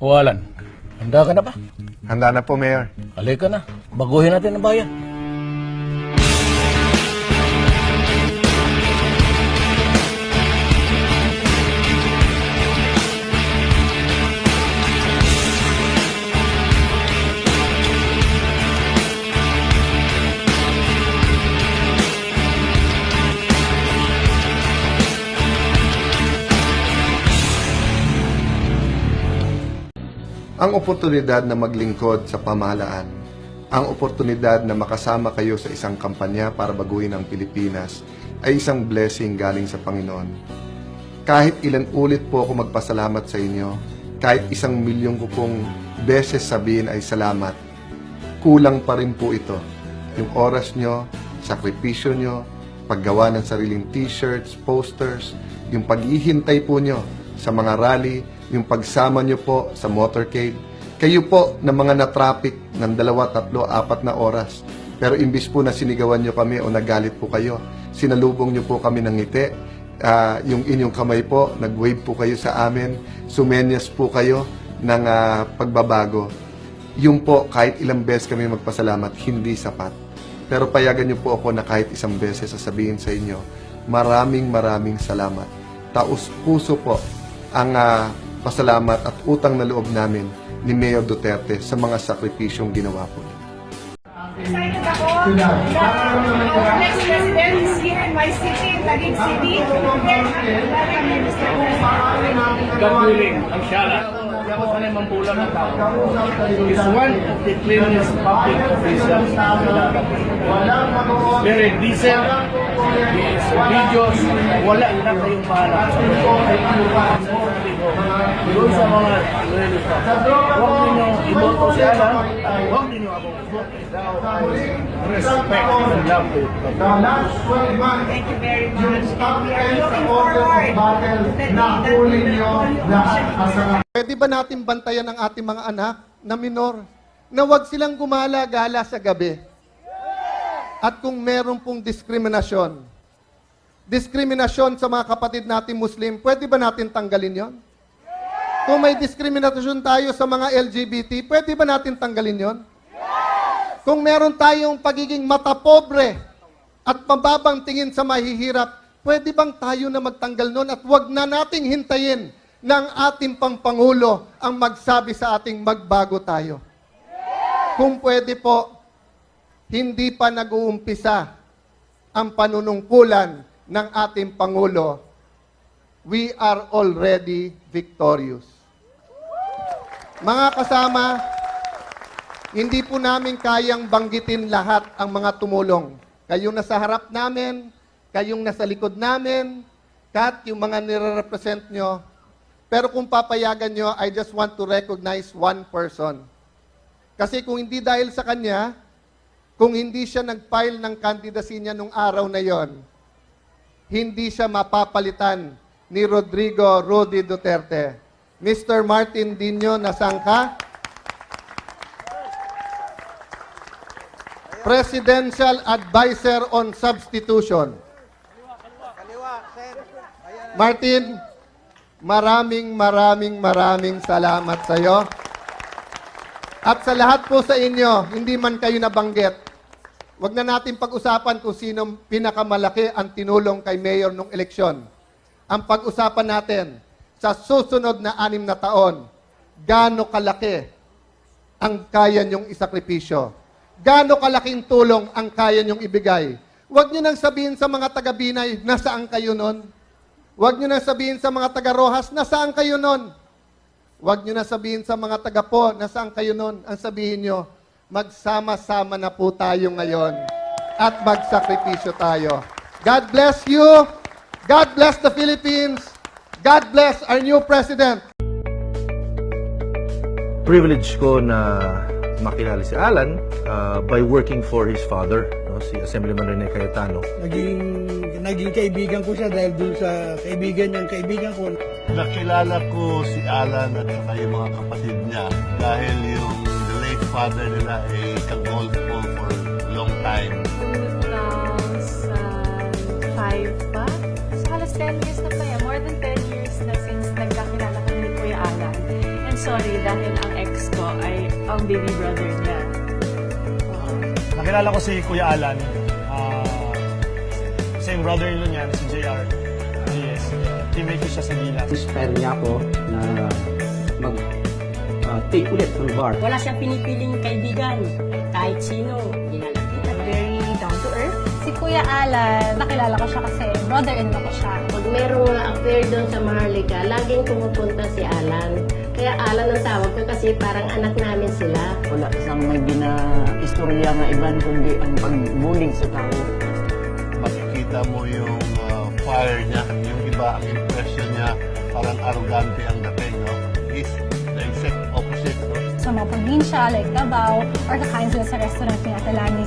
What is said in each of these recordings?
O Alan, handa ka na ba? Handa na po, Mayor. Halika na, baguhin natin ang bayan. Ang oportunidad na maglingkod sa pamahalaan, ang oportunidad na makasama kayo sa isang kampanya para baguhin ang Pilipinas ay isang blessing galing sa Panginoon. Kahit ilan ulit po ako magpasalamat sa inyo, kahit 1,000,000 ko pong beses sabihin ay salamat, kulang pa rin po ito. Yung oras nyo, sakripisyo nyo, paggawa ng sariling t-shirts, posters, yung paghihintay po nyo sa mga rally, yung pagsama nyo po sa motorcade, kayo po na mga na-traffic ng 2, 3, 4 na oras. Pero imbis po na sinigawan nyo kami o nagalit po kayo, sinalubong nyo po kami ng ngiti, yung inyong kamay po, nag-wave po kayo sa amin, sumenyas po kayo ng pagbabago. Yung po, kahit ilang beses kami magpasalamat, hindi sapat. Pero payagan nyo po ako na kahit isang beses sasabihin sa inyo, maraming salamat. Taos puso po ang pasalamat at utang na loob namin ni Mayor Duterte sa mga sakripisyong ginawa po. Excited ako na our next president is here in my city, Taguig City. God willing, inshallah. Hindi ako sanay mambulan ng tao. He's one of the cleanest public officials na very decent. His videos, wala na kayong bahala. Doon sa mga loyalista, huwag ninyo iboto si Alan, huwag ninyo ako iboto. Respect and love to you. Thank you very much. And we are looking forward Pwede ba natin bantayan ang ating mga anak na minor na wag silang gumala-gala sa gabi? At kung meron pong diskriminasyon sa mga kapatid natin Muslim, pwede ba natin tanggalin yon? Kung may diskriminasyon tayo sa mga LGBT, pwede ba natin tanggalin yon? Kung meron tayong pagiging matapobre at mababang tingin sa mahihirap, pwede bang tayo na magtanggal nun at wag na nating hintayin ng ating Pangulo ang magsabi sa ating magbago tayo? Kung pwede po, hindi pa nag-uumpisa ang panunungkulan ng ating Pangulo, we are already victorious. Mga kasama, hindi po namin kayang banggitin lahat ang mga tumulong. Kayong nasa harap namin, kayong nasa likod namin, kahit yung mga nire-represent nyo. Pero kung papayagan nyo, I just want to recognize one person. Kasi kung hindi dahil sa kanya, kung hindi siya nag-file ng candidacy niya nung araw na yon, hindi siya mapapalitan ni Rodrigo Rudy Duterte. Mr. Martin Dino, nasaan ka? Presidential Advisor on Substitution. Martin, maraming salamat sa iyo. At sa lahat po sa inyo, hindi man kayo nabanggit, wag na natin pag-usapan kung sino pinakamalaki ang tinulong kay Mayor nung eleksyon. Ang pag-usapan natin, sa susunod na 6 na taon, gaano kalaki ang kaya niyong isakripisyo? Gaano kalaking tulong ang kaya niyong ibigay? Huwag niyo nang sabihin sa mga taga-Binay, nasaan kayo nun? Huwag niyo nang sabihin sa mga taga-Rojas, nasaan kayo nun? Huwag niyo na sabihin sa mga taga-Po, nasaan kayo nun? Ang sabihin niyo, magsama-sama na po tayo ngayon at magsakripisyo tayo. God bless you. God bless the Philippines. God bless our new President. Privilege ko na makilala si Alan by working for his father, no, si Assemblyman Rene Cayetano. Naging kaibigan ko siya dahil dun sa kaibigan ko. Nakilala ko si Alan at saka yung mga kapatid niya dahil yung the late father nila ay kagolfo for a long time. 2005 pa? So halos 10 years na pa yan. More than 10 years na since nagkakilala kami ni Kuya Alan. And so sorry dahil ang ex ko ay ang baby brother niya. Nakilala ko si Kuya Alan. Same brother-in-law niya, si JR. Yes, teammate ko siya sa Gilas. Inspire niya ako na take ulit ng bar. Wala siyang pinipiling kaibigan. Kahit sino, ginalapitan. Very down to earth. Si Kuya Alan, nakilala ko siya kasi brother-in-law ko siya. Pag merong affair doon sa Maharlika, laging pumupunta si Alan. Kaya Alan ang tawag ko kasi parang anak namin sila. Wala isang may gina-istorya nga iban kundi ang pagbulig sa tao. Makikita mo yung fire niya, yung iba, ang impression niya, parang arrogante ang dating, no? Is the exact opposite, no? Sa mga probinsya, like Davao, or kakain sila sa restaurant ni Ate Lani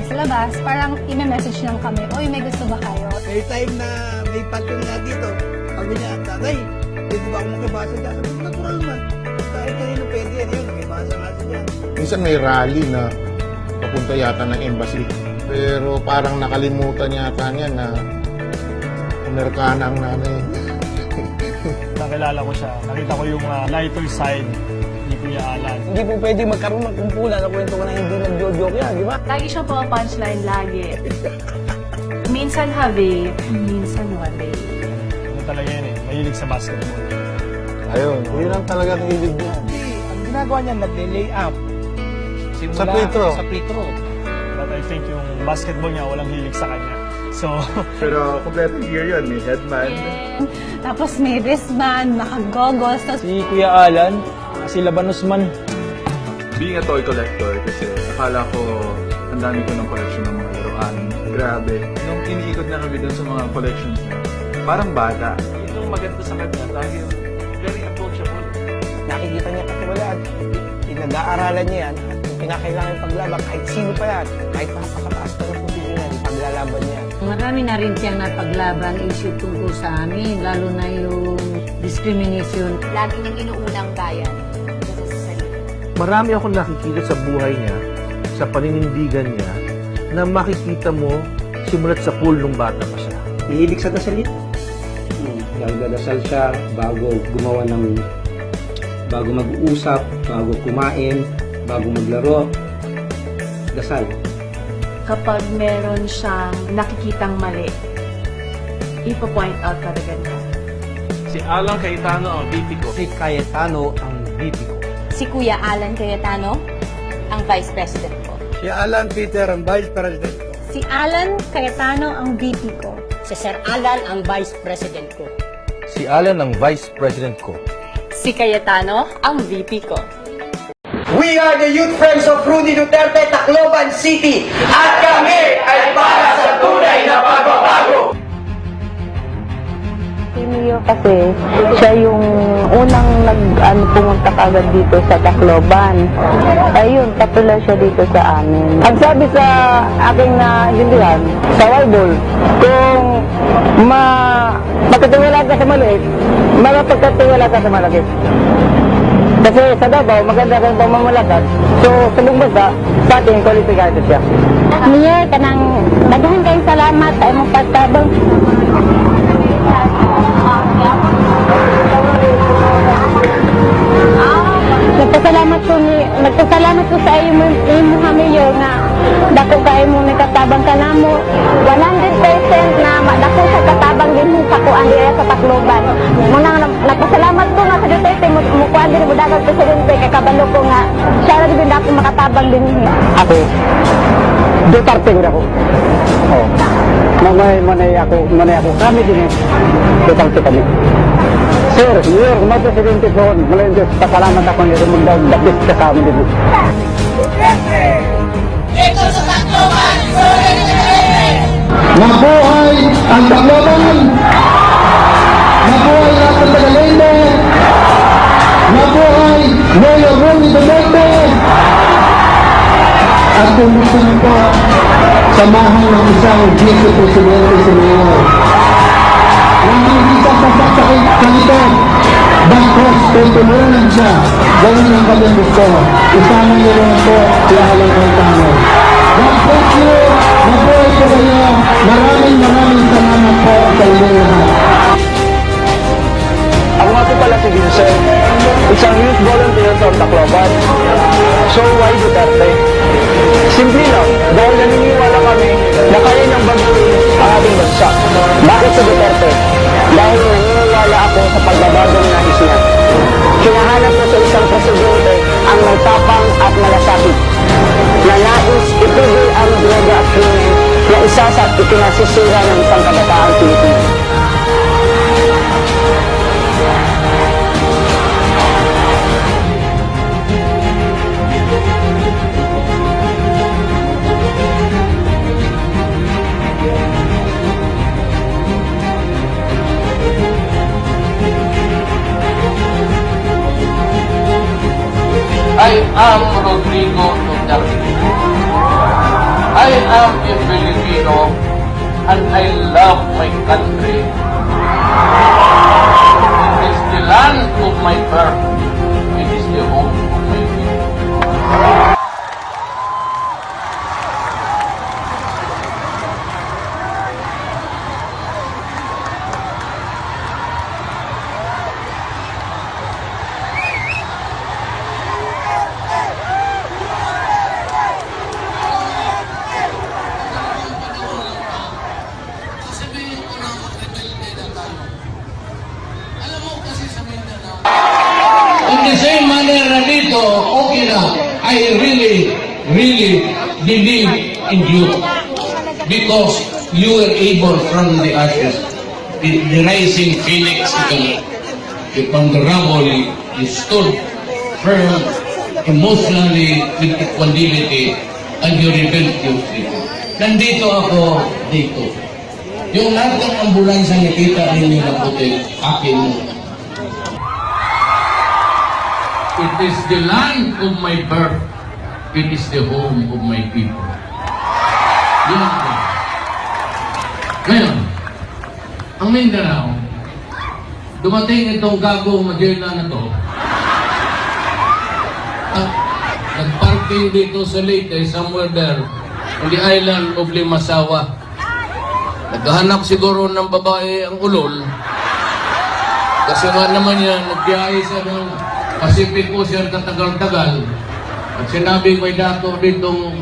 sa labas, parang ime-message lang kami, oy, may gusto ba kayo? May time na may patong nga dito. Sabi niya, tatay, pwede ba akong makibasa dyan? Sabi ko, natural naman. Kahit kanino pwede yan, yun, nakibasa nga siya dyan. Minsan may rally na papunta yata ng embassy. Pero parang nakalimutan yata niya na Amerikana ang nanay. Nakilala ko siya. Nakita ko yung lighter side ni Kuya Alan. Hindi po pwede magkaroon ng kumpulan na kwento ko na hindi nag-joke yan, di ba? Lagi siyang punchline lagi. Minsan have, minsan wale. Ano talaga yan eh, mahilig sa basketball. Ayun, yun lang talaga ang hilig niya. Hindi, ang ginagawa niya, nag-lay up. Sa free throw. Sa free throw. But I think yung basketball niya, walang hilig sa kanya. So, Pero kompleto gear yun. May headband. Tapos may wristband, naka-goggles, tapos Si Kuya Alan, si Labanos man. Being a toy collector, kasi akala ko ang dami ko ng collection ng mga laruan. Grabe. Nung iniikot na kami dun sa mga collections niya, parang bata. Yun yung maganda sa kanya dahil very approachable. Nakikita niya kasi wala. Pinag-aaralan niya yan. Kung pinakailangan paglaban, kahit sino pa yan, kahit napakataas pa ng posisyon yan, paglalaban niya. Marami na rin siyang napaglaban issue tungkol sa amin, lalo na yung discrimination. lagi niyang inuunang bayan. Kasi sa sarili. Marami akong nakikita sa buhay niya, sa paninindigan niya, na makikita mo simulat sa pool nung bata pa siya. Hihilig sa dasalit. Nagdadasal siya bago gumawa ng, bago mag-uusap, bago kumain, bago maglaro. Dasal. Kapag meron siyang nakikitang mali, ipo-point out talaga niya. Si Alan Cayetano ang VP ko. Si Cayetano ang VP ko. Si Kuya Alan Cayetano, ang Vice President ko. Si Alan Peter, ang Vice President ko. Si Alan Cayetano, ang VP ko. Si Sir Alan ang Vice President ko. Si Alan ang Vice President ko. Si Cayetano, ang VP ko. We are the Youth Friends of Rudy Duterte, Tacloban City. At kami ay para sa tunay na pagbabago. Si Mio kasi, siya yung unang pumunta kagad dito sa Tacloban. Ayun, patuloy siya dito sa amin. Ang sabi sa aking naintindihan, sa Bible, kung magkatiwala ka sa maliit, magpagkatiwala ka sa malaki. Kasi sa Davao, maganda kang pamamalakad. So, sa Lumbasa, sa ating kwalifikado siya. Mayor, kanang daghan kayong salamat sa imong pagtabang. Nagpasalamat ko sa iyo mga mayor nga dako kayo mo nakatabang ka namo 100% na dako sa katabang din mo sa kuan dira sa Tacloban. Muna nagpasalamat ko nga sa Duterte mo kuan din mo dagat presidente kay kabalo ko nga siya ra din dako makatabang din. Ako Duterte gud ako. Oh. Manay ako kami din Duterte kami. Sir, Mayor, mga presidente po, malaking Diyos, pasalamat ako ng rumundaw, dapit ka sa amin din. Ito sa Tacloban! Mabuhay ang Tacloban! Mabuhay lahat ng Tagalende! Mabuhay Mayor Rudy Duterte! At kung gusto niyo po, samahan ng isang Vice Presidente si Mayor. Hindi sa sasakit kanito. Bakos, tutulungan siya. Ganun ang kanyang gusto. Isama niyo rin po si Alan Cayetano. God bless you. Mabuhay po kayo. Maraming salamat po sa inyo lahat. Ako nga po pala si Vincent, isang isa sa ipinasisira ng isang kabataan Pilipino. I am Rodrigo Duterte. I am a Filipino and I love my country. It is the land of my birth. It is the home of my people. In the same manner na dito, okay na, I really believe in you. Because you were able from the ashes, the rising phoenix again. From the rubble, you stood firm, emotionally, with equanimity, and you rebuilt your freedom. Nandito ako dito. Yung lahat ng ambulansya nakita ninyo na puti, akin mo. It is the land of my birth. It is the home of my people. Yun ako. Ngayon, ang Mindanao, dumating itong gagong Magellan na to. Nagparking dito sa Leyte, somewhere there, on the island of Limasawa. Naghahanap siguro ng babae ang ulol. Kasi nga naman yan, nagbiyahe siya ng Pacific Ocean katagal-tagal. At sinabi ko ay dato ditong